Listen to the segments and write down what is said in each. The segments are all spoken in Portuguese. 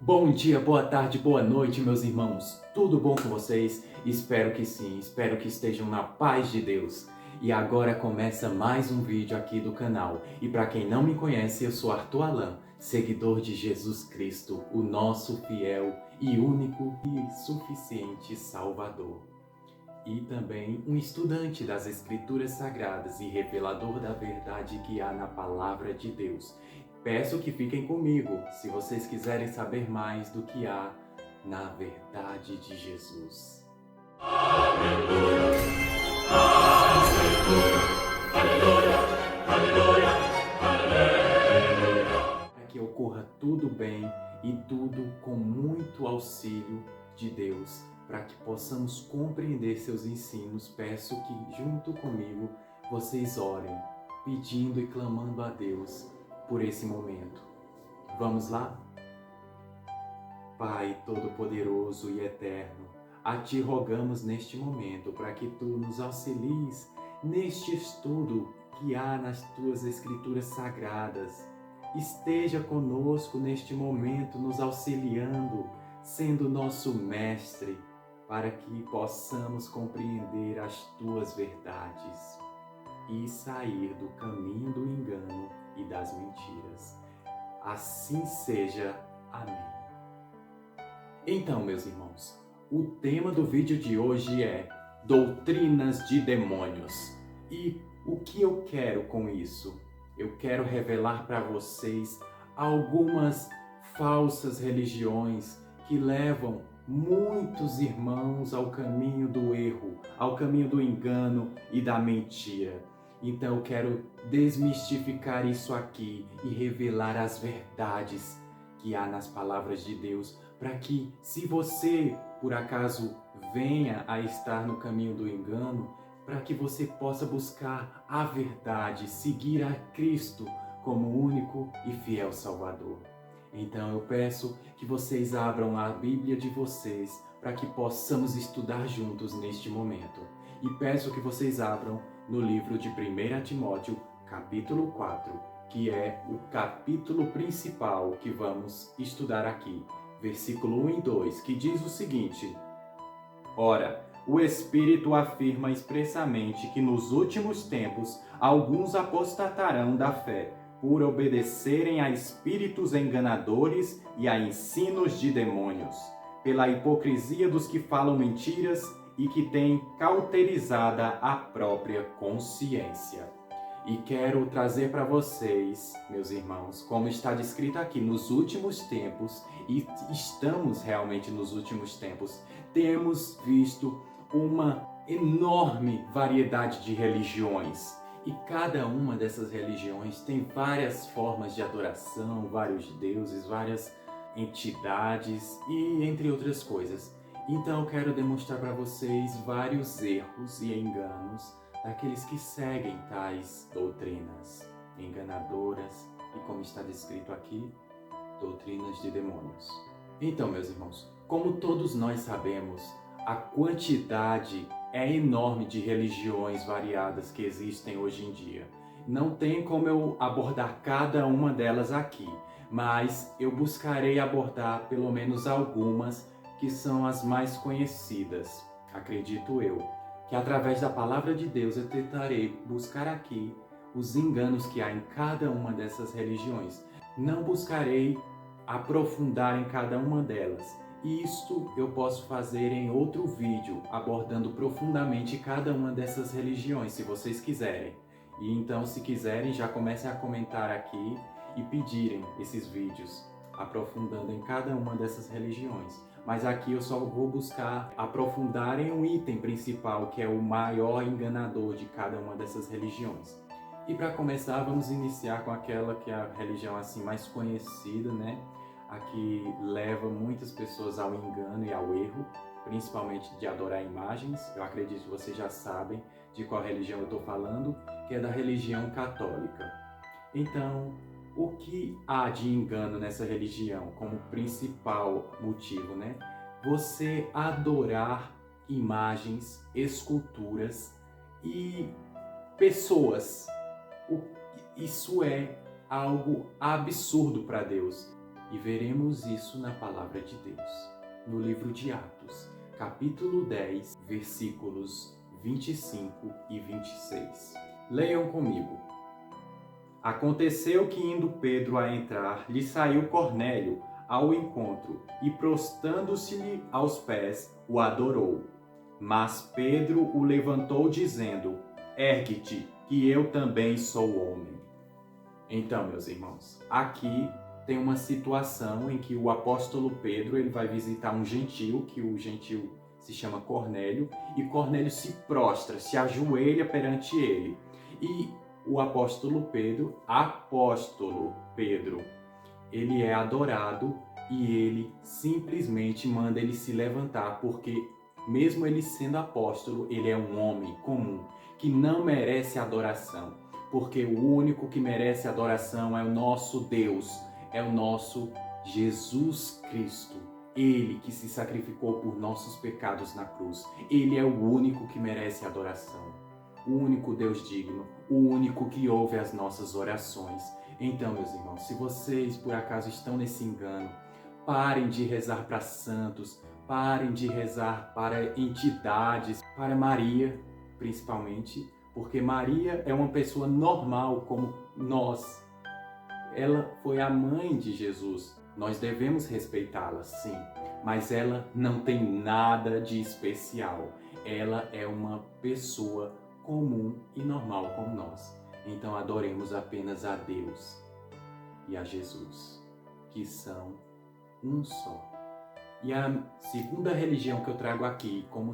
Bom dia, boa tarde, boa noite, meus irmãos. Tudo bom com vocês? Espero que sim, espero que estejam na paz de Deus. E agora começa mais um vídeo aqui do canal. E para quem não me conhece, eu sou Arthur Alan, seguidor de Jesus Cristo, o nosso fiel e único e suficiente Salvador. E também um estudante das Escrituras Sagradas e revelador da verdade que há na Palavra de Deus. Peço que fiquem comigo se vocês quiserem saber mais do que há na verdade de Jesus. Aleluia, aleluia, aleluia, aleluia, aleluia. Para que ocorra tudo bem e tudo com muito auxílio de Deus, para que possamos compreender seus ensinos, peço que junto comigo vocês orem, pedindo e clamando a Deus por esse momento. Vamos lá? Pai Todo-Poderoso e Eterno, a Ti rogamos neste momento para que Tu nos auxilies neste estudo que há nas Tuas Escrituras Sagradas. Esteja conosco neste momento, nos auxiliando, sendo nosso mestre, para que possamos compreender as Tuas verdades e sair do caminho do engano e das mentiras. Assim seja. Amém. Então, meus irmãos, o tema do vídeo de hoje é doutrinas de demônios. E o que eu quero com isso? Eu quero revelar para vocês algumas falsas religiões que levam muitos irmãos ao caminho do erro, ao caminho do engano e da mentira. Então eu quero desmistificar isso aqui e revelar as verdades que há nas palavras de Deus, para que, se você, por acaso, venha a estar no caminho do engano, para que você possa buscar a verdade, seguir a Cristo como único e fiel Salvador. Então eu peço que vocês abram a Bíblia de vocês para que possamos estudar juntos neste momento. E peço que vocês abram no livro de 1 Timóteo, capítulo 4, que é o capítulo principal que vamos estudar aqui, versículo 1 e 2, que diz o seguinte: Ora, o Espírito afirma expressamente que nos últimos tempos alguns apostatarão da fé, por obedecerem a espíritos enganadores e a ensinos de demônios, pela hipocrisia dos que falam mentiras e que têm cauterizada a própria consciência. E quero trazer para vocês, meus irmãos, como está descrito aqui, nos últimos tempos, e estamos realmente nos últimos tempos, temos visto uma enorme variedade de religiões. E cada uma dessas religiões tem várias formas de adoração, vários deuses, várias entidades e entre outras coisas. Então eu quero demonstrar para vocês vários erros e enganos daqueles que seguem tais doutrinas enganadoras e, como está descrito aqui, doutrinas de demônios. Então, meus irmãos, como todos nós sabemos, a quantidade é enorme de religiões variadas que existem hoje em dia. Não tem como eu abordar cada uma delas aqui, mas eu buscarei abordar pelo menos algumas que são as mais conhecidas, acredito eu, que através da palavra de Deus eu tentarei buscar aqui os enganos que há em cada uma dessas religiões. Não buscarei aprofundar em cada uma delas. Isto eu posso fazer em outro vídeo, abordando profundamente cada uma dessas religiões, se vocês quiserem. E então, se quiserem, já comecem a comentar aqui e pedirem esses vídeos, aprofundando em cada uma dessas religiões. Mas aqui eu só vou buscar aprofundar em um item principal, que é o maior enganador de cada uma dessas religiões. E para começar, vamos iniciar com aquela que é a religião assim mais conhecida, né? A que leva muitas pessoas ao engano e ao erro, principalmente de adorar imagens. Eu acredito que vocês já sabem de qual religião eu estou falando, que é da religião católica. Então, o que há de engano nessa religião como principal motivo, né? Você adorar imagens, esculturas e pessoas. Isso é algo absurdo para Deus. E veremos isso na palavra de Deus, no livro de Atos, capítulo 10, versículos 25 e 26. Leiam comigo. Aconteceu que, indo Pedro a entrar, lhe saiu Cornélio ao encontro e, prostando-se-lhe aos pés, o adorou. Mas Pedro o levantou, dizendo: Ergue-te, que eu também sou homem. Então, meus irmãos, aqui tem uma situação em que o apóstolo Pedro ele vai visitar um gentil, que o gentil se chama Cornélio, e Cornélio se prostra, se ajoelha perante ele. E o apóstolo Pedro, ele é adorado e ele simplesmente manda ele se levantar, porque mesmo ele sendo apóstolo, ele é um homem comum, que não merece adoração, porque o único que merece adoração é o nosso Deus, é o nosso Jesus Cristo. Ele que se sacrificou por nossos pecados na cruz. Ele é o único que merece adoração. O único Deus digno, o único que ouve as nossas orações. Então, meus irmãos, se vocês por acaso estão nesse engano, parem de rezar para santos, parem de rezar para entidades, para Maria, principalmente, porque Maria é uma pessoa normal como nós. Ela foi a mãe de Jesus. Nós devemos respeitá-la, sim, mas ela não tem nada de especial. Ela é uma pessoa comum e normal como nós. Então adoremos apenas a Deus e a Jesus, que são um só. E a segunda religião que eu trago aqui como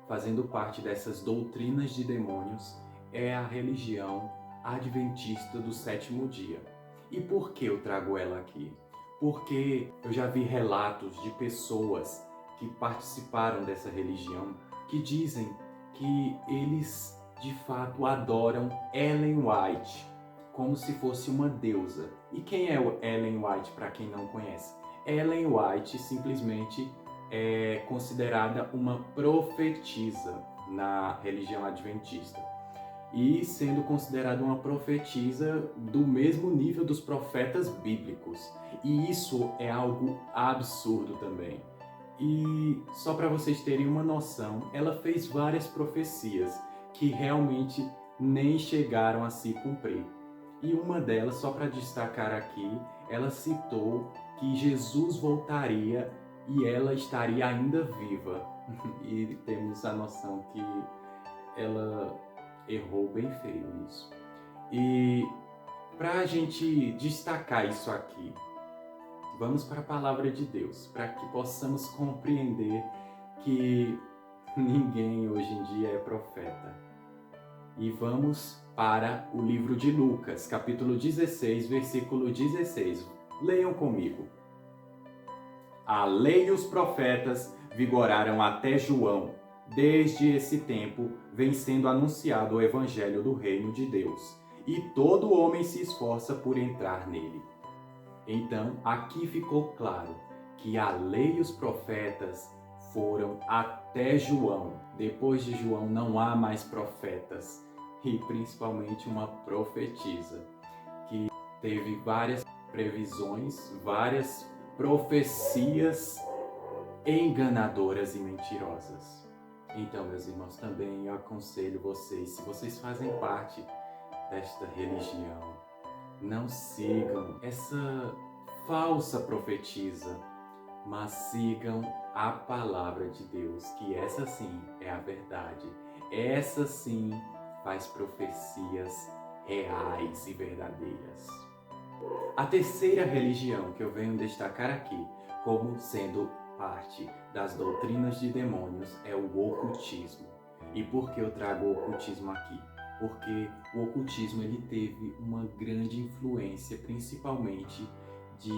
fazendo parte dessas doutrinas de demônios é a religião adventista do sétimo dia. E por que eu trago ela aqui? Porque eu já vi relatos de pessoas que participaram dessa religião que dizem que eles de fato adoram Ellen White como se fosse uma deusa. E quem é Ellen White, para quem não conhece? Ellen White simplesmente é considerada uma profetisa na religião adventista. E sendo considerada uma profetisa do mesmo nível dos profetas bíblicos. E isso é algo absurdo também. E só para vocês terem uma noção, ela fez várias profecias que realmente nem chegaram a se cumprir. E uma delas, só para destacar aqui, ela citou que Jesus voltaria e ela estaria ainda viva. E temos a noção que ela errou bem feio nisso. E para a gente destacar isso aqui, vamos para a palavra de Deus, para que possamos compreender que ninguém hoje em dia é profeta. E vamos para o livro de Lucas, capítulo 16, versículo 16. Leiam comigo. A lei e os profetas vigoraram até João. Desde esse tempo vem sendo anunciado o evangelho do reino de Deus, e todo homem se esforça por entrar nele. Então, aqui ficou claro que a lei e os profetas foram até João. Depois de João não há mais profetas, e principalmente uma profetisa, que teve várias previsões, várias profecias enganadoras e mentirosas. Então, meus irmãos, também eu aconselho vocês, se vocês fazem parte desta religião, não sigam essa falsa profetisa, mas sigam a palavra de Deus, que essa sim é a verdade. Essa sim faz profecias reais e verdadeiras. A terceira religião que eu venho destacar aqui, como sendo parte das doutrinas de demônios, é o ocultismo. E por que eu trago o ocultismo aqui? Porque o ocultismo ele teve uma grande influência, principalmente de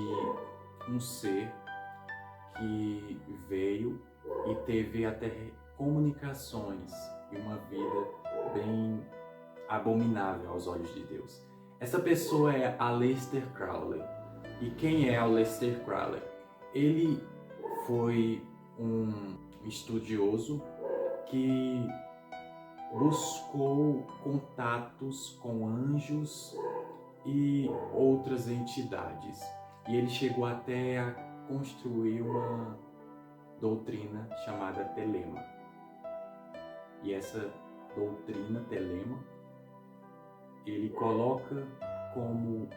um ser que veio e teve até comunicações e uma vida bem abominável aos olhos de Deus. Essa pessoa é Aleister Crowley. E quem é Aleister Crowley? Ele foi um estudioso que buscou contatos com anjos e outras entidades. E ele chegou até a construir uma doutrina chamada telema. E essa doutrina telema, ele coloca como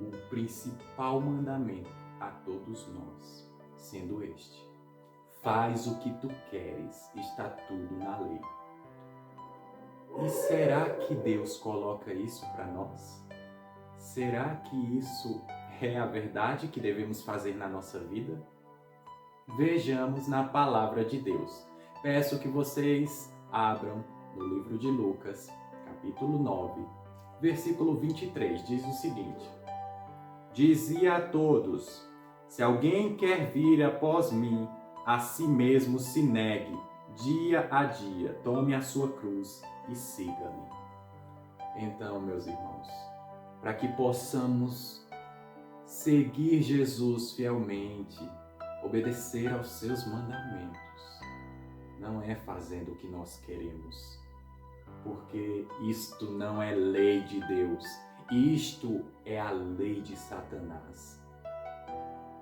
o principal mandamento a todos nós, sendo este: faz o que tu queres, está tudo na lei. E será que Deus coloca isso para nós? Será que isso é a verdade que devemos fazer na nossa vida? Vejamos na palavra de Deus. Peço que vocês abram no livro de Lucas, capítulo 9, versículo 23, diz o seguinte: dizia a todos: se alguém quer vir após mim, a si mesmo se negue, dia a dia, tome a sua cruz e siga-me. Então, meus irmãos, para que possamos seguir Jesus fielmente, obedecer aos seus mandamentos, não é fazendo o que nós queremos, porque isto não é lei de Deus, isto é a lei de Satanás.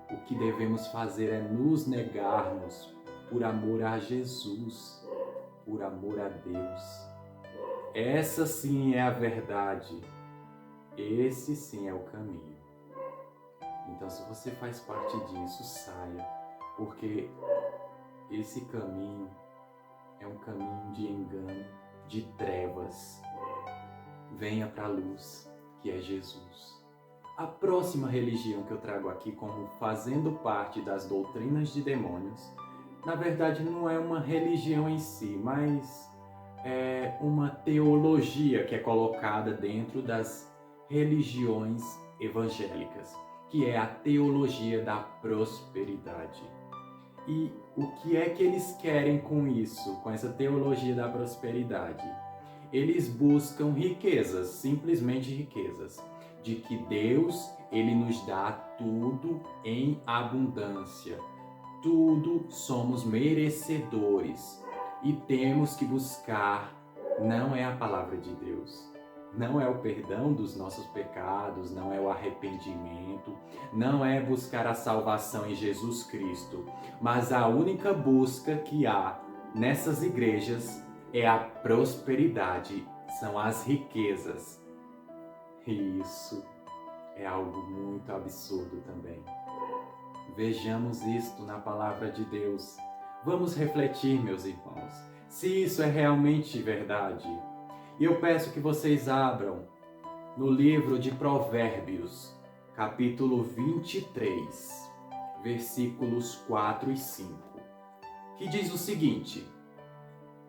O que devemos fazer é nos negarmos por amor a Jesus, por amor a Deus. Essa sim é a verdade, esse sim é o caminho. Então, se você faz parte disso, saia, porque esse caminho é um caminho de engano, de trevas. Venha para a luz, que é Jesus. A próxima religião que eu trago aqui como fazendo parte das doutrinas de demônios, na verdade não é uma religião em si, mas é uma teologia que é colocada dentro das religiões evangélicas, que é a teologia da prosperidade. E o que é que eles querem com isso, com essa teologia da prosperidade? Eles buscam riquezas, simplesmente riquezas, de que Deus, ele nos dá tudo em abundância. Tudo somos merecedores e temos que buscar, não é a palavra de Deus, não é o perdão dos nossos pecados, não é o arrependimento, não é buscar a salvação em Jesus Cristo, mas a única busca que há nessas igrejas é a prosperidade, são as riquezas. E isso é algo muito absurdo também. Vejamos isto na palavra de Deus. Vamos refletir, meus irmãos, se isso é realmente verdade. E eu peço que vocês abram no livro de Provérbios, capítulo 23, versículos 4 e 5, que diz o seguinte: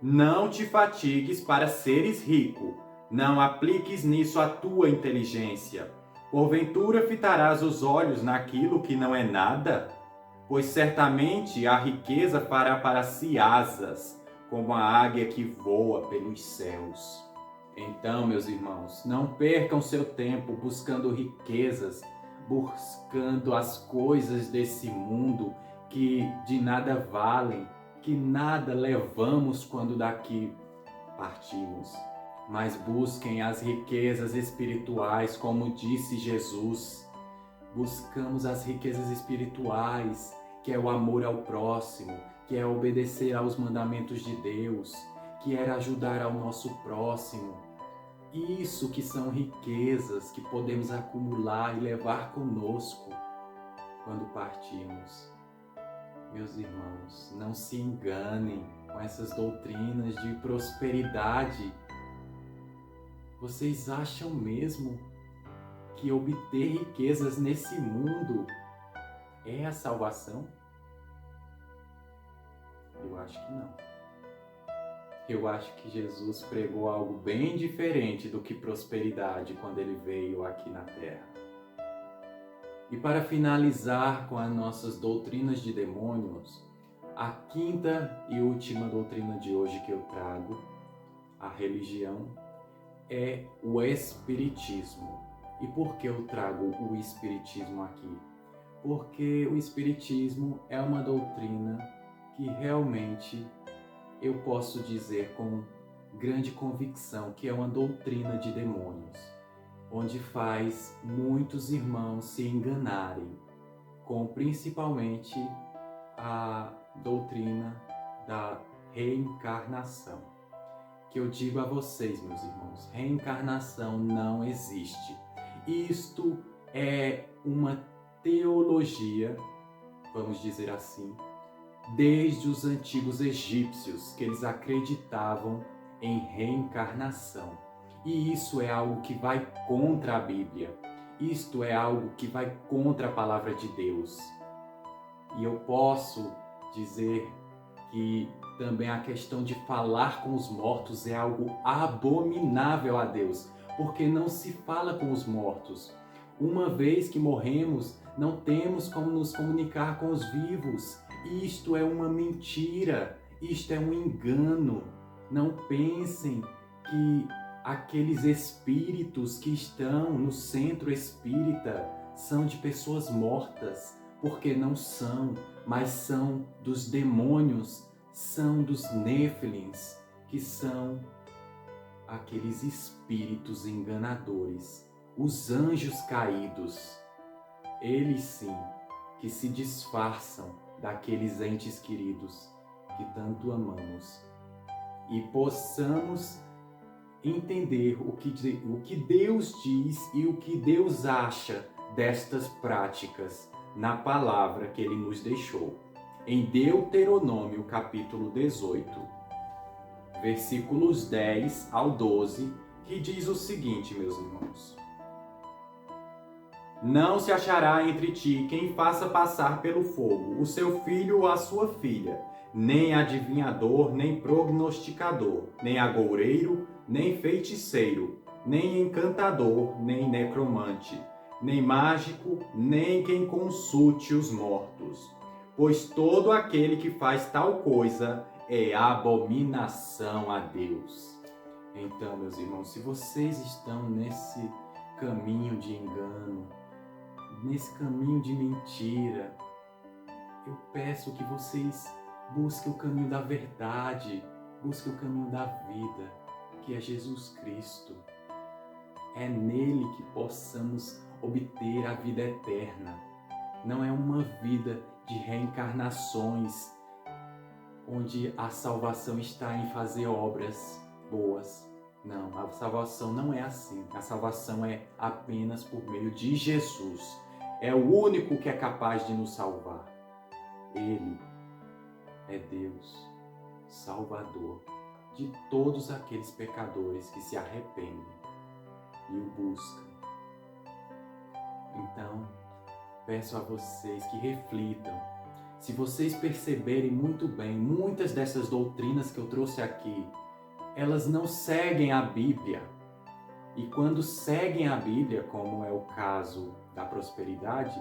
não te fatigues para seres rico, não apliques nisso a tua inteligência. Porventura fitarás os olhos naquilo que não é nada? Pois certamente a riqueza fará para si asas, como a águia que voa pelos céus. Então, meus irmãos, não percam seu tempo buscando riquezas, buscando as coisas desse mundo que de nada valem, que nada levamos quando daqui partimos. Mas busquem as riquezas espirituais, como disse Jesus. Buscamos as riquezas espirituais, que é o amor ao próximo, que é obedecer aos mandamentos de Deus, que é ajudar ao nosso próximo. Isso que são riquezas que podemos acumular e levar conosco quando partirmos. Meus irmãos, não se enganem com essas doutrinas de prosperidade. Vocês acham mesmo que obter riquezas nesse mundo é a salvação? Eu acho que não. Eu acho que Jesus pregou algo bem diferente do que prosperidade quando ele veio aqui na Terra. E para finalizar com as nossas doutrinas de demônios, a quinta e última doutrina de hoje que eu trago, a religião, é o Espiritismo. E por que eu trago o Espiritismo aqui? Porque o Espiritismo é uma doutrina que realmente eu posso dizer com grande convicção que é uma doutrina de demônios. onde faz muitos irmãos se enganarem com principalmente a doutrina da reencarnação. Que eu digo a vocês, meus irmãos, reencarnação não existe. Isto é uma teologia, vamos dizer assim, desde os antigos egípcios, que eles acreditavam em reencarnação. E isso é algo que vai contra a Bíblia. Isto é algo que vai contra a palavra de Deus. E eu posso dizer que também a questão de falar com os mortos é algo abominável a Deus, porque não se fala com os mortos. Uma vez que morremos, não temos como nos comunicar com os vivos. Isto é uma mentira, isto é um engano. Não pensem que aqueles espíritos que estão no centro espírita são de pessoas mortas, porque não são, mas são dos demônios, são dos Néfilins, que são aqueles espíritos enganadores, os anjos caídos. Eles sim, que se disfarçam daqueles entes queridos que tanto amamos. E possamos entender o que Deus diz e o que Deus acha destas práticas na palavra que Ele nos deixou. Em Deuteronômio capítulo 18, versículos 10 ao 12, que diz o seguinte, meus irmãos: Não se achará entre ti quem faça passar pelo fogo o seu filho ou a sua filha, nem adivinhador, nem prognosticador, nem agoureiro, nem feiticeiro, nem encantador, nem necromante, nem mágico, nem quem consulte os mortos. Pois todo aquele que faz tal coisa é abominação a Deus. Então, meus irmãos, se vocês estão nesse caminho de engano, nesse caminho de mentira, eu peço que vocês busquem o caminho da verdade, busquem o caminho da vida, que é Jesus Cristo. É nele que possamos obter a vida eterna. Não é uma vida de reencarnações, onde a salvação está em fazer obras boas. Não, a salvação não é assim. A salvação é apenas por meio de Jesus. É o único que é capaz de nos salvar. Ele é Deus, Salvador de todos aqueles pecadores que se arrependem e o buscam. Então, peço a vocês que reflitam. Se vocês perceberem muito bem, muitas dessas doutrinas que eu trouxe aqui, elas não seguem a Bíblia. E quando seguem a Bíblia, como é o caso da prosperidade,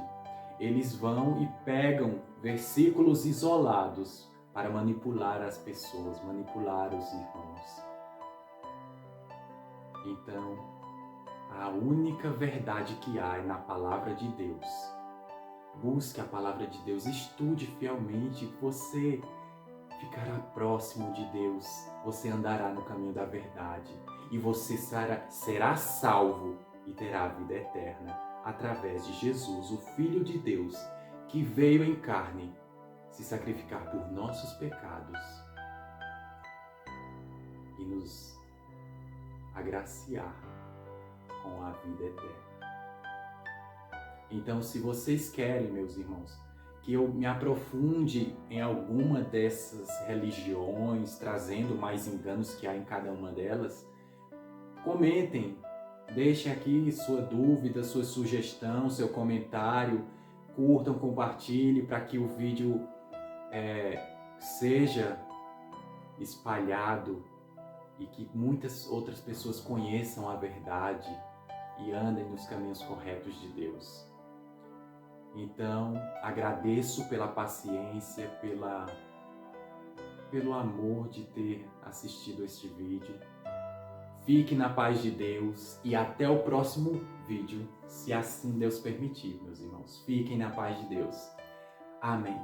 eles vão e pegam versículos isolados para manipular as pessoas, manipular os irmãos. Então, a única verdade que há é na palavra de Deus. Busque a palavra de Deus, estude fielmente, você ficará próximo de Deus, você andará no caminho da verdade e você será salvo e terá a vida eterna através de Jesus, o Filho de Deus, que veio em carne se sacrificar por nossos pecados e nos agraciar com a vida eterna. Então, se vocês querem, meus irmãos, que eu me aprofunde em alguma dessas religiões, trazendo mais enganos que há em cada uma delas, comentem, deixem aqui sua dúvida, sua sugestão, seu comentário, curtam, compartilhem para que o vídeo seja espalhado e que muitas outras pessoas conheçam a verdade e andem nos caminhos corretos de Deus. Então, agradeço pela paciência, pelo amor de ter assistido este vídeo. Fique na paz de Deus e até o próximo vídeo, se assim Deus permitir, meus irmãos. Fiquem na paz de Deus. Amém.